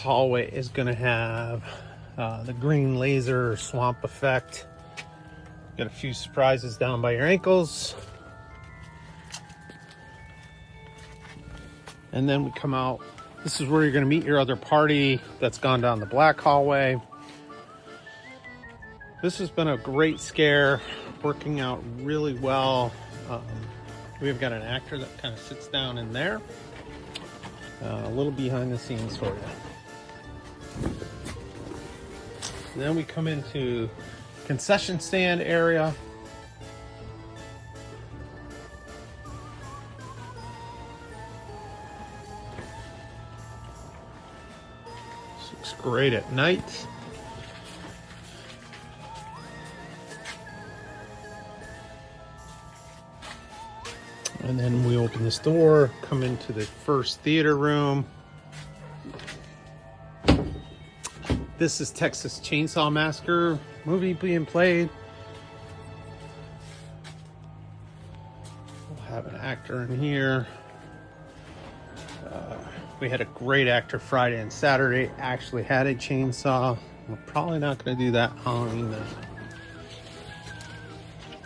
hallway is going to have the green laser swamp effect. Got a few surprises down by your ankles. And then we come out. This is where you're going to meet your other party that's gone down the black hallway. This has been a great scare, working out really well. We've got an actor that kind of sits down in there. A little behind the scenes for you. Then we come into concession stand area. This looks great at night. And then we open this door, come into the first theater room. This is Texas Chainsaw Massacre movie being played. We'll have an actor in here. We had a great actor Friday and Saturday, actually had a chainsaw. We're probably not going to do that Halloween though.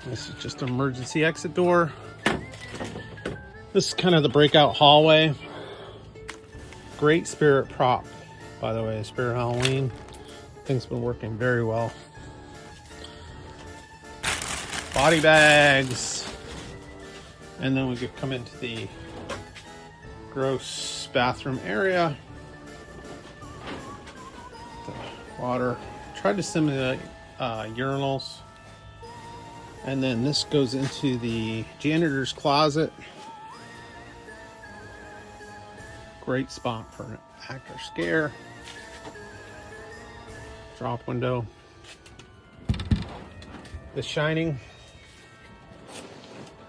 This is just an emergency exit door. This is kind of the breakout hallway. Great spirit prop, by the way, Spirit Halloween. Things been working very well. Body bags. And then we could come into the gross bathroom area. The water. Tried to simulate urinals. And then this goes into the janitor's closet. Great spot for an actor scare. Drop window. The Shining.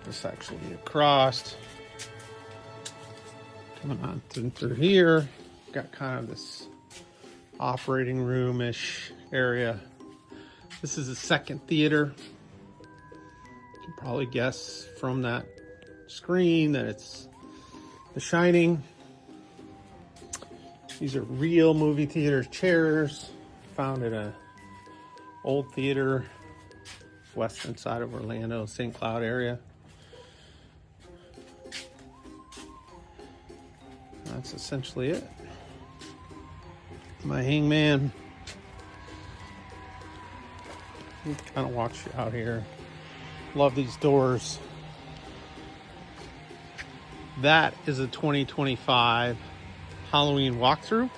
This actually across. Coming on through here. Got kind of this operating room-ish area. This is the second theater. You can probably guess from that screen that it's The Shining. These are real movie theater chairs found at a old theater, western side of Orlando, St. Cloud area. That's essentially it. My hangman. Kind of watch out here. Love these doors. That is a 2025 Halloween walkthrough.